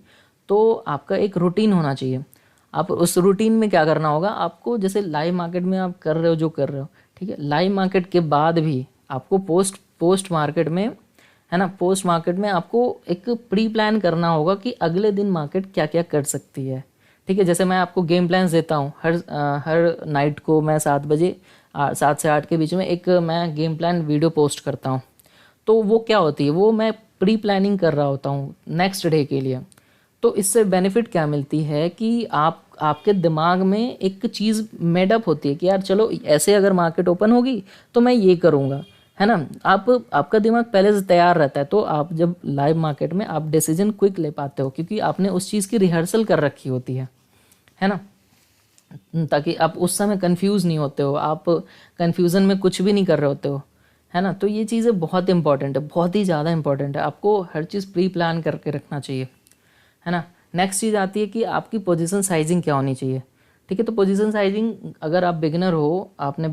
तो आपका एक रूटीन होना चाहिए। आप उस रूटीन में क्या करना होगा, आपको जैसे लाइव मार्केट में आप कर रहे हो जो कर रहे हो, ठीक है, लाइव मार्केट के बाद भी आपको पोस्ट मार्केट में, है ना, पोस्ट मार्केट में आपको एक प्री प्लान करना होगा कि अगले दिन मार्केट क्या क्या कर सकती है। ठीक है, जैसे मैं आपको गेम प्लान्स देता हूँ हर नाइट को, मैं 7 बजे 7 से 8 के बीच में एक मैं गेम प्लान वीडियो पोस्ट करता हूँ। तो वो क्या होती है, वो मैं प्री प्लानिंग कर रहा होता हूँ नेक्स्ट डे के लिए। तो इससे बेनिफिट क्या मिलती है कि आपके दिमाग में एक चीज़ मेडअप होती है कि यार चलो ऐसे अगर मार्केट ओपन होगी तो मैं ये करूँगा, है ना। आपका दिमाग पहले से तैयार रहता है, तो आप जब लाइव मार्केट में आप डिसीजन क्विक ले पाते हो क्योंकि आपने उस चीज़ की रिहर्सल कर रखी होती है ना, ताकि आप उस समय कंफ्यूज नहीं होते हो, आप कंफ्यूजन में कुछ भी नहीं कर रहे होते हो, है ना। तो ये चीज़ें बहुत इंपॉर्टेंट है, बहुत ही ज़्यादा इंपॉर्टेंट है, आपको हर चीज़ प्री प्लान करके रखना चाहिए, है ना। नेक्स्ट चीज़ आती है कि आपकी पोजीशन साइजिंग क्या होनी चाहिए। ठीक है, तो पोजीशन साइजिंग अगर आप बिगिनर हो, आपने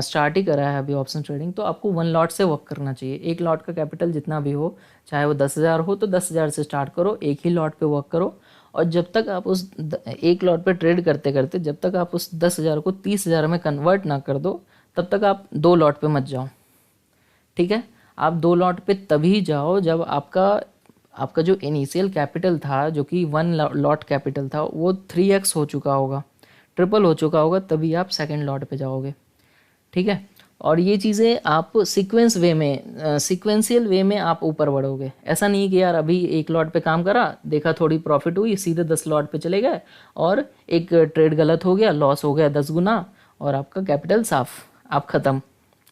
स्टार्ट ही करा है अभी ऑप्शन ट्रेडिंग, तो आपको 1 लॉट से वर्क करना चाहिए। एक लॉट का कैपिटल जितना भी हो, चाहे वो 10,000 हो तो 10,000 से स्टार्ट करो, एक ही लॉट पे वर्क करो, और जब तक आप उस एक लॉट पे ट्रेड करते करते जब तक आप उस 10,000 को 30,000 में कन्वर्ट ना कर दो, तब तक आप 2 लॉट पे मत जाओ। ठीक है, आप 2 लॉट पे तभी जाओ जब आपका जो इनिशियल कैपिटल था, जो कि 1 लॉट कैपिटल था, वो 3x हो चुका होगा, ट्रिपल हो चुका होगा, तभी आप सेकंड लॉट पे जाओगे। ठीक है, और ये चीज़ें आप सिक्वेंशियल वे में आप ऊपर बढ़ोगे। ऐसा नहीं कि यार अभी एक लॉट पे काम करा, देखा थोड़ी प्रॉफिट हुई, सीधे 10 लॉट पे चले गए और एक ट्रेड गलत हो गया, लॉस हो गया 10 गुना और आपका कैपिटल साफ, आप ख़त्म,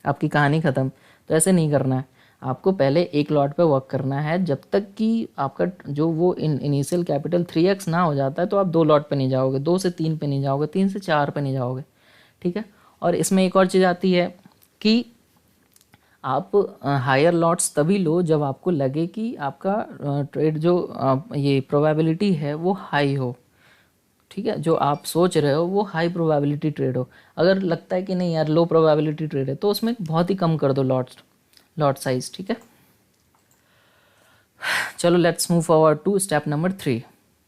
आपकी कहानी ख़त्म। तो ऐसे नहीं करना है, आपको पहले एक लॉट पे वर्क करना है जब तक कि आपका जो वो इनिशियल कैपिटल 3x ना हो जाता है, तो आप 2 लॉट पे नहीं जाओगे, 2 से 3 पे नहीं जाओगे, 3 से 4 पे नहीं जाओगे। ठीक है, और इसमें एक और चीज़ आती है कि आप हायर लॉट्स तभी लो जब आपको लगे कि आपका ट्रेड जो ये प्रोबेबिलिटी है वो हाई हो। ठीक है, जो आप सोच रहे हो वो हाई प्रोबेबिलिटी ट्रेड हो। अगर लगता है कि नहीं यार लो प्रोबेबिलिटी ट्रेड है, तो उसमें बहुत ही कम कर दो लॉट साइज। ठीक है, चलो let's move forward to step number 3।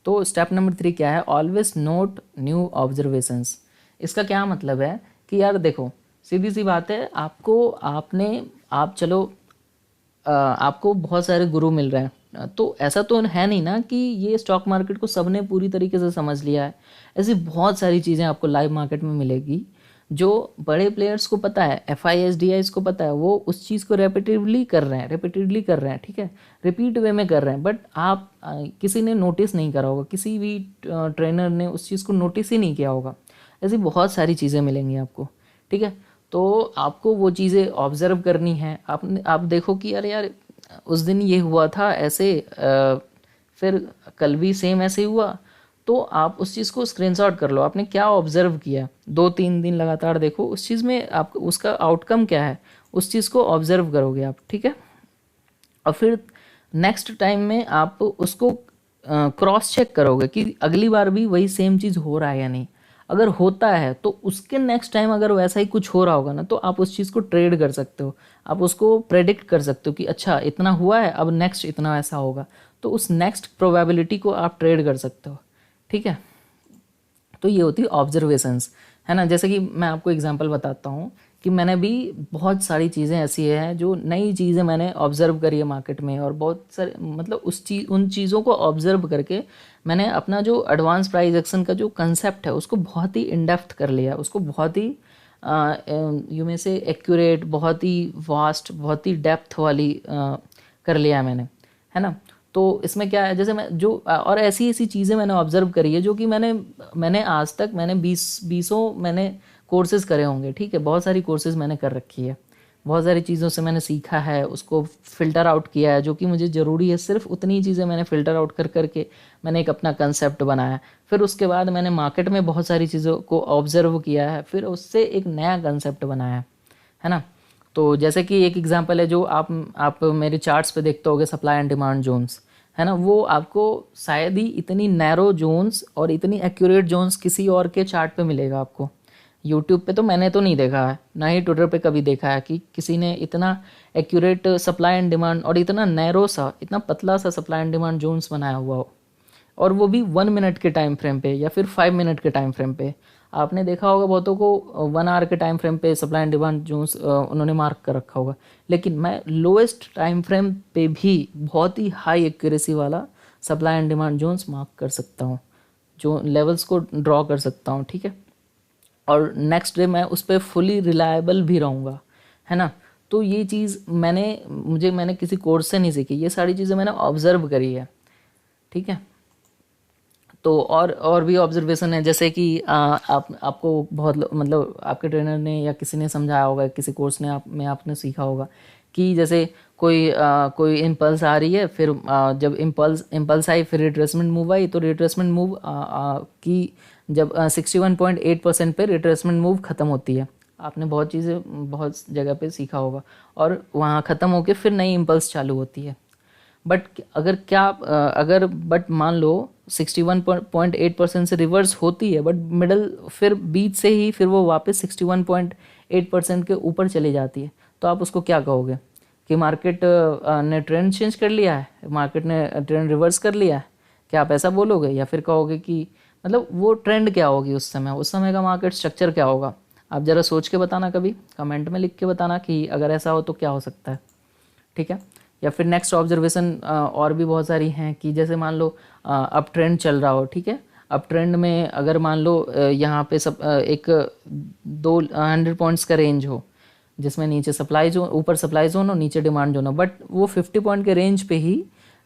तो स्टेप नंबर 3 क्या है, ऑलवेज नोट न्यू ऑब्जर्वेशंस। इसका क्या मतलब है कि यार देखो सीधी सी बात है, आपको बहुत सारे गुरु मिल रहे हैं, तो ऐसा तो है नहीं ना कि ये स्टॉक मार्केट को सबने पूरी तरीके से समझ लिया है। ऐसी बहुत सारी चीज़ें आपको लाइव मार्केट में मिलेगी जो बड़े प्लेयर्स को पता है, FIS को पता है, वो उस चीज़ को रेपिटेडली कर रहे हैं। ठीक है, रिपीट वे में कर रहे हैं, बट आप किसी ने नोटिस नहीं करा होगा, किसी भी ट्रेनर ने उस चीज़ को नोटिस ही नहीं किया होगा। ऐसी बहुत सारी चीज़ें मिलेंगी आपको। ठीक है, तो आपको वो चीज़ें ऑब्ज़र्व करनी है। आप देखो कि अरे यार उस दिन ये हुआ था ऐसे, फिर कल भी सेम ऐसे ही हुआ, तो आप उस चीज़ को स्क्रीनशॉट कर लो, आपने क्या ऑब्ज़र्व किया, 2-3 दिन लगातार देखो उस चीज़ में आप उसका आउटकम क्या है, उस चीज़ को ऑब्ज़र्व करोगे आप, ठीक है। और फिर नेक्स्ट टाइम में आप उसको क्रॉस चेक करोगे कि अगली बार भी वही सेम चीज़ हो रहा है या नहीं। अगर होता है तो उसके नेक्स्ट टाइम अगर वैसा ही कुछ हो रहा होगा ना, तो आप उस चीज़ को ट्रेड कर सकते हो, आप उसको प्रेडिक्ट कर सकते हो कि अच्छा इतना हुआ है, अब नेक्स्ट इतना ऐसा होगा, तो उस नेक्स्ट प्रोबेबिलिटी को आप ट्रेड कर सकते हो, ठीक है। तो ये होती है ऑब्जर्वेशंस, है ना। जैसे कि मैं आपको एग्जांपल बताता हूँ कि मैंने भी बहुत सारी चीज़ें ऐसी हैं जो नई चीज़ें मैंने ऑब्ज़र्व करी है मार्केट में, और बहुत सारे मतलब उन चीज़ों को ऑब्ज़र्व करके मैंने अपना जो एडवांस प्राइस एक्शन का जो कंसेप्ट है उसको बहुत ही इन डेप्थ कर लिया, उसको बहुत ही यू में से एक्यूरेट, बहुत ही वास्ट, बहुत ही डेप्थ वाली कर लिया मैंने, है ना। तो इसमें क्या है, जैसे मैं जो और ऐसी ऐसी चीज़ें मैंने ऑब्जर्व करी है जो कि मैंने आज तक मैंने बीसों मैंने कोर्सेज़ करे होंगे, ठीक है। बहुत सारी कोर्सेज़ मैंने कर रखी है, बहुत सारी चीज़ों से मैंने सीखा है, उसको फ़िल्टर आउट किया है जो कि मुझे ज़रूरी है, सिर्फ उतनी चीज़ें मैंने फ़िल्टर आउट कर करके मैंने एक अपना कंसेप्ट बनाया। फिर उसके बाद मैंने मार्केट में बहुत सारी चीज़ों को ऑब्ज़र्व किया है, फिर उससे एक नया कंसेप्ट बनाया है ना। तो जैसे कि एक एग्जांपल है जो आप मेरे चार्ट्स पे देखते होगे, सप्लाई एंड डिमांड जोन्स, है ना। वो आपको शायद ही इतनी नैरो जोन्स और इतनी एक्यूरेट जोन्स किसी और के चार्ट पे मिलेगा आपको। यूट्यूब पे तो मैंने तो नहीं देखा है, ना ही ट्विटर पे कभी देखा है कि किसी ने इतना एक्यूरेट सप्लाई एंड डिमांड और इतना नैरो सा, इतना पतला सा सप्लाई एंड डिमांड जोन्स बनाया हुआ हो, और वो भी 1 मिनट के टाइम फ्रेम पे या फिर 5 मिनट के टाइम फ्रेम पे। आपने देखा होगा बहुतों को 1 आवर के टाइम फ्रेम पे सप्लाई एंड डिमांड जोन्स उन्होंने मार्क कर रखा होगा, लेकिन मैं लोएस्ट टाइम फ्रेम पे भी बहुत ही हाई एक्यूरेसी वाला supply and demand zones mark कर सकता हूँ, जो लेवल्स को ड्रॉ कर सकता हूँ, ठीक है। और नेक्स्ट डे मैं उस पर फुली रिलायबल भी रहूँगा, है ना। तो ये चीज़ मैंने किसी कोर्स से नहीं सीखी, ये सारी चीज़ें मैंने ऑब्जर्व करी है, ठीक है। तो और भी ऑब्जर्वेशन है, जैसे कि आपको बहुत मतलब आपके ट्रेनर ने या किसी ने समझाया होगा, किसी कोर्स ने आपने सीखा होगा कि जैसे कोई इम्पल्स आ रही है, फिर जब इम्पल्स आई, फिर रिट्रेसमेंट मूव आई, तो रिट्रेसमेंट मूव की जब 61.8% पे रिट्रेसमेंट मूव ख़त्म होती है, आपने बहुत जगह पे सीखा होगा, और वहाँ ख़त्म होकर फिर नई इम्पल्स चालू होती है। बट मान लो 61.8% से रिवर्स होती है, बट मिडल फिर बीच से ही फिर वो वापस 61.8% के ऊपर चली जाती है, तो आप उसको क्या कहोगे कि मार्केट ने ट्रेंड चेंज कर लिया है, मार्केट ने ट्रेंड रिवर्स कर लिया है, क्या आप ऐसा बोलोगे? या फिर कहोगे कि मतलब वो ट्रेंड क्या होगी उस समय का मार्केट स्ट्रक्चर क्या होगा? आप ज़रा सोच के बताना, कभी कमेंट में लिख के बताना कि अगर ऐसा हो तो क्या हो सकता है, ठीक है। या फिर नेक्स्ट ऑब्जर्वेशन और भी बहुत सारी हैं कि जैसे मान लो अप ट्रेंड चल रहा हो, ठीक है। अप ट्रेंड में अगर मान लो यहाँ पे एक 200 पॉइंट्स का रेंज हो, जिसमें नीचे सप्लाई जोन, ऊपर सप्लाई जोन हो, नीचे डिमांड जोन हो, बट वो 50 पॉइंट के रेंज पे ही,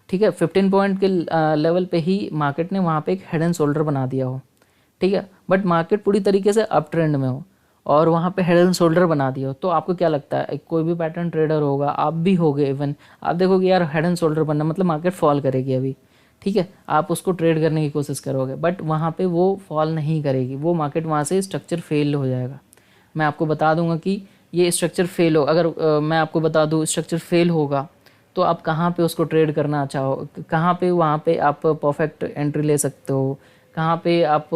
ठीक है, 15 पॉइंट के लेवल पे ही मार्केट ने वहाँ पे एक हेड एंड शोल्डर बना दिया हो, ठीक है, बट मार्केट पूरी तरीके से अप ट्रेंड में हो और वहाँ पे हेड एंड शोल्डर बना दिया हो, तो आपको क्या लगता है, कोई भी पैटर्न ट्रेडर होगा, आप भी होगे इवन, आप देखोगे यार हेड एंड शोल्डर बनना मतलब मार्केट फॉल करेगी अभी, ठीक है, आप उसको ट्रेड करने की कोशिश करोगे, बट वहाँ पे वो फॉल नहीं करेगी, वो मार्केट वहाँ से स्ट्रक्चर फेल हो जाएगा। मैं आपको बता दूंगा कि ये स्ट्रक्चर फेल हो, अगर मैं आपको बता दूँ स्ट्रक्चर फेल होगा, तो आप कहाँ पे उसको ट्रेड करना चाहो, कहाँ पे वहाँ पे आप परफेक्ट एंट्री ले सकते हो, कहाँ पे आप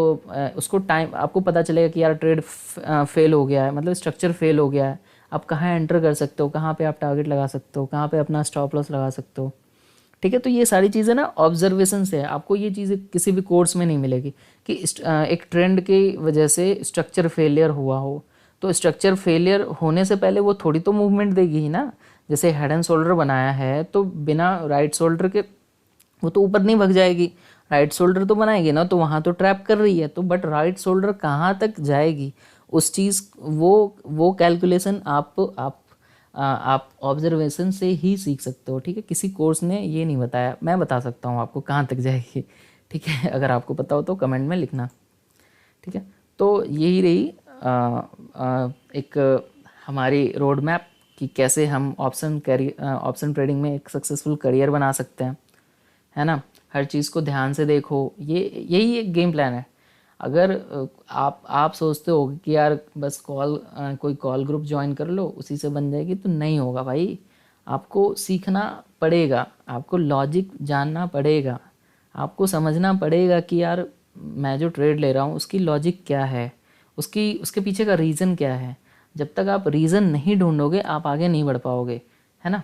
उसको टाइम आपको पता चलेगा कि यार ट्रेड फेल हो गया है, मतलब स्ट्रक्चर फेल हो गया है, आप कहाँ एंटर कर सकते हो, कहाँ पे आप टारगेट लगा सकते हो, कहाँ पे अपना स्टॉप लॉस लगा सकते हो, ठीक है। तो ये सारी चीज़ें ना ऑब्जर्वेशन से है, आपको ये चीज़ें किसी भी कोर्स में नहीं मिलेगी कि एक ट्रेंड की वजह से स्ट्रक्चर फेलियर हुआ हो, तो स्ट्रक्चर फेलियर होने से पहले वो थोड़ी तो मूवमेंट देगी ही ना। जैसे हेड एंड शोल्डर बनाया है तो बिना राइट शोल्डर के वो तो ऊपर नहीं भग जाएगी, राइट शोल्डर तो बनाएगी ना, तो वहाँ तो ट्रैप कर रही है, तो बट राइट शोल्डर कहाँ तक जाएगी उस चीज़, वो कैलकुलेशन आप ऑब्जर्वेशन से ही सीख सकते हो, ठीक है। किसी कोर्स ने ये नहीं बताया, मैं बता सकता हूँ आपको कहाँ तक जाएगी, ठीक है। अगर आपको पता हो तो कमेंट में लिखना, ठीक है। तो यही रही एक हमारी रोड मैप कि कैसे हम ऑप्शन ट्रेडिंग में एक सक्सेसफुल करियर बना सकते हैं, है ना। हर चीज़ को ध्यान से देखो, ये यही एक गेम प्लान है। अगर आप सोचते हो कि यार बस कोई कॉल ग्रुप ज्वाइन कर लो उसी से बन जाएगी, तो नहीं होगा भाई। आपको सीखना पड़ेगा, आपको लॉजिक जानना पड़ेगा, आपको समझना पड़ेगा कि यार मैं जो ट्रेड ले रहा हूँ उसकी लॉजिक क्या है, उसके पीछे का रीज़न क्या है। जब तक आप रीज़न नहीं ढूंढोगे आप आगे नहीं बढ़ पाओगे, है ना।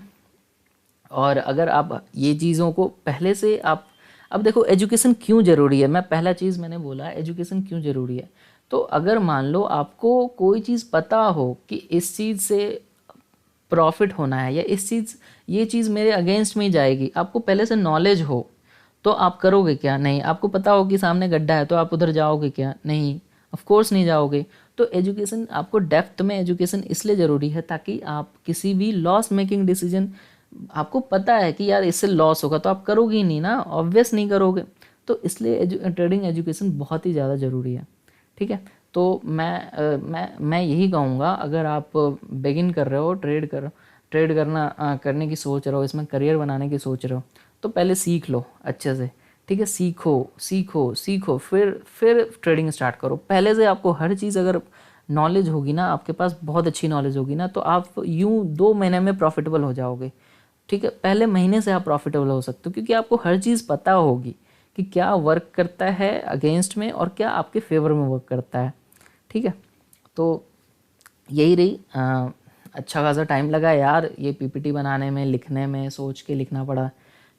और अगर आप ये चीज़ों को पहले से आप, अब देखो एजुकेशन क्यों ज़रूरी है, मैं पहला चीज़ मैंने बोला एजुकेशन क्यों ज़रूरी है। तो अगर मान लो आपको कोई चीज़ पता हो कि इस चीज़ से प्रॉफिट होना है या ये चीज़ मेरे अगेंस्ट में ही जाएगी, आपको पहले से नॉलेज हो, तो आप करोगे क्या? नहीं। आपको पता हो कि सामने गड्ढा है तो आप उधर जाओगे क्या? नहीं, ऑफ कोर्स नहीं जाओगे। तो एजुकेशन, आपको डेप्थ में एजुकेशन इसलिए ज़रूरी है ताकि आप किसी भी लॉस मेकिंग डिसीजन, आपको पता है कि यार इससे लॉस होगा तो आप करोगे ही नहीं ना, ऑब्वियस नहीं करोगे। तो इसलिए ट्रेडिंग एजुकेशन बहुत ही ज़्यादा ज़रूरी है, ठीक है। तो मैं यही कहूँगा, अगर आप बिगिन कर रहे हो, करने की सोच रहे हो, इसमें करियर बनाने की सोच रहे हो, तो पहले सीख लो अच्छे से, ठीक है। सीखो सीखो सीखो, फिर ट्रेडिंग स्टार्ट करो। पहले से आपको हर चीज़ अगर नॉलेज होगी ना, आपके पास बहुत अच्छी नॉलेज होगी ना, तो आप यूँ 2 महीने में प्रॉफिटेबल हो जाओगे, ठीक है। पहले महीने से आप प्रॉफिटेबल हो सकते हो क्योंकि आपको हर चीज़ पता होगी कि क्या वर्क करता है अगेंस्ट में और क्या आपके फेवर में वर्क करता है, ठीक है। तो यही रही। अच्छा खासा टाइम लगा यार ये पीपीटी बनाने में, लिखने में, सोच के लिखना पड़ा,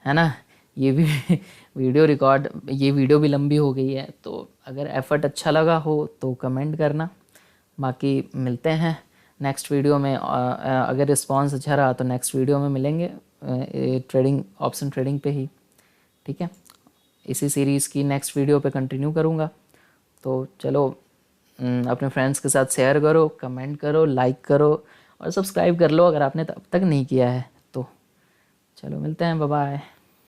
है ना। ये भी ये वीडियो भी लंबी हो गई है। तो अगर एफर्ट अच्छा लगा हो तो कमेंट करना, बाकी मिलते हैं नेक्स्ट वीडियो में। अगर रिस्पांस अच्छा रहा तो नेक्स्ट वीडियो में मिलेंगे ऑप्शन ट्रेडिंग पे ही, ठीक है। इसी सीरीज़ की नेक्स्ट वीडियो पे कंटिन्यू करूँगा। तो चलो, अपने फ्रेंड्स के साथ शेयर करो, कमेंट करो, लाइक करो और सब्सक्राइब कर लो अगर आपने अब तक नहीं किया है तो। चलो मिलते हैं, बाय बाय।